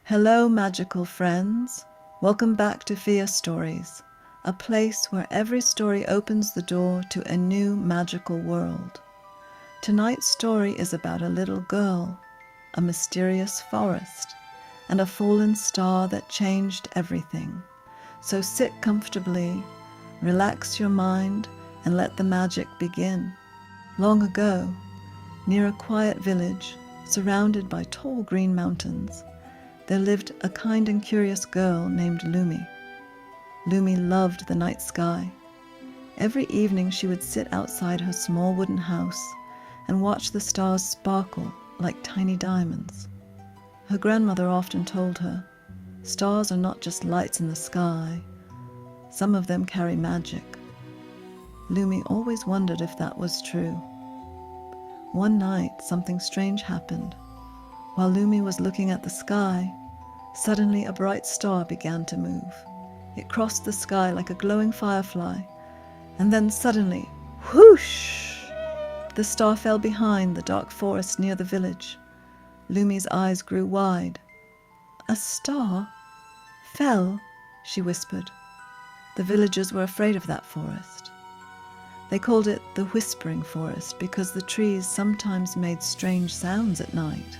Hello, magical friends. Welcome back to Fiya Stories, a place where every story opens the door to a new magical world. Tonight's story is about a little girl, a mysterious forest, and a fallen star that changed everything. So sit comfortably, relax your mind, and let the magic begin. Long ago, near a quiet village surrounded by tall green mountains, there lived a kind and curious girl named Lumi. Lumi loved the night sky. Every evening she would sit outside her small wooden house and watch the stars sparkle like tiny diamonds. Her grandmother often told her, "Stars are not just lights in the sky. Some of them carry magic." Lumi always wondered if that was true. One night, something strange happened. While Lumi was looking at the sky, suddenly a bright star began to move. It crossed the sky like a glowing firefly, and then suddenly, whoosh! The star fell behind the dark forest near the village. Lumi's eyes grew wide. "A star fell," she whispered. The villagers were afraid of that forest. They called it the Whispering Forest because the trees sometimes made strange sounds at night.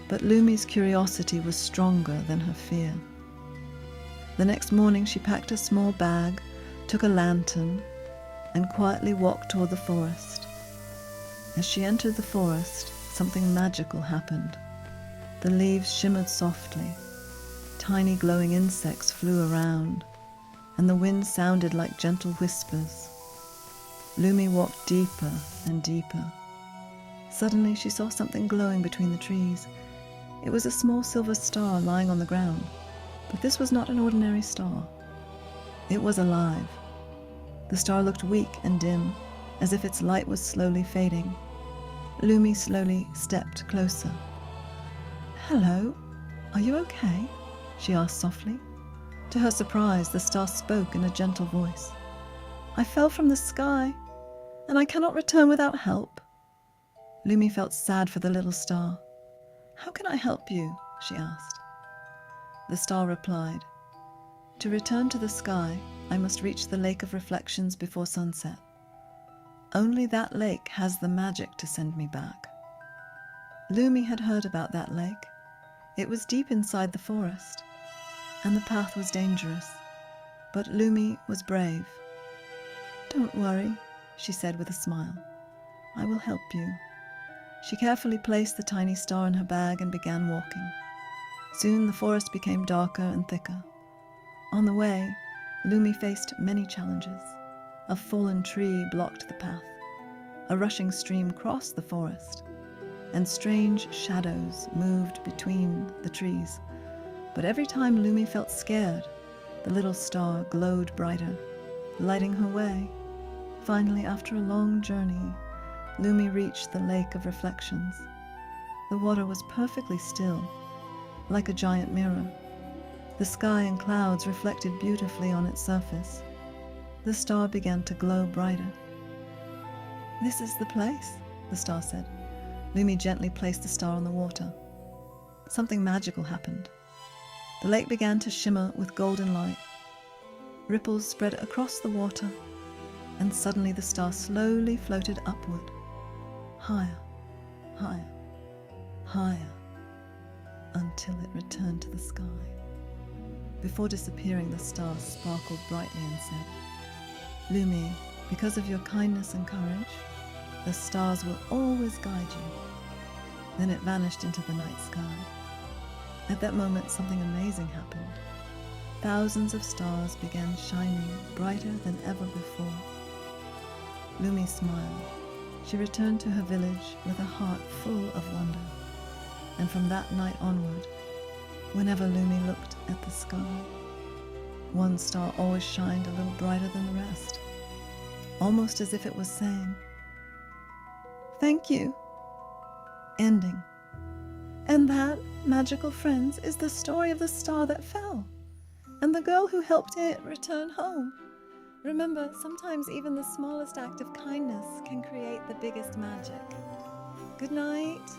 But Lumi's curiosity was stronger than her fear. The next morning she packed a small bag, took a lantern, and quietly walked toward the forest. As she entered the forest, something magical happened. The leaves shimmered softly, tiny glowing insects flew around, and the wind sounded like gentle whispers. Lumi walked deeper and deeper. Suddenly she saw something glowing between the trees. It was a small silver star lying on the ground, but this was not an ordinary star. It was alive. The star looked weak and dim, as if its light was slowly fading. Lumi slowly stepped closer. "Hello, are you okay?" she asked softly. To her surprise, the star spoke in a gentle voice. "I fell from the sky, and I cannot return without help." Lumi felt sad for the little star. "How can I help you?" she asked. The star replied, "To return to the sky, I must reach the Lake of Reflections before sunset. Only that lake has the magic to send me back." Lumi had heard about that lake. It was deep inside the forest, and the path was dangerous, but Lumi was brave. "Don't worry," she said with a smile. "I will help you." She carefully placed the tiny star in her bag and began walking. Soon the forest became darker and thicker. On the way, Lumi faced many challenges. A fallen tree blocked the path. A rushing stream crossed the forest, and strange shadows moved between the trees. But every time Lumi felt scared, the little star glowed brighter, lighting her way. Finally, after a long journey, Lumi reached the Lake of Reflections. The water was perfectly still, like a giant mirror. The sky and clouds reflected beautifully on its surface. The star began to glow brighter. "This is the place," the star said. Lumi gently placed the star on the water. Something magical happened. The lake began to shimmer with golden light. Ripples spread across the water, and suddenly the star slowly floated upward. Higher, higher, higher, until it returned to the sky. Before disappearing, the star sparkled brightly and said, "Lumi, because of your kindness and courage, the stars will always guide you." Then it vanished into the night sky. At that moment, something amazing happened. Thousands of stars began shining brighter than ever before. Lumi smiled. She returned to her village with a heart full of wonder. And from that night onward, whenever Lumi looked at the sky, one star always shined a little brighter than the rest, almost as if it was saying, "Thank you." Ending. And that, magical friends, is the story of the star that fell, and the girl who helped it return home. Remember, sometimes even the smallest act of kindness can create the biggest magic. Good night,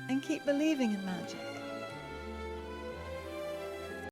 and keep believing in magic.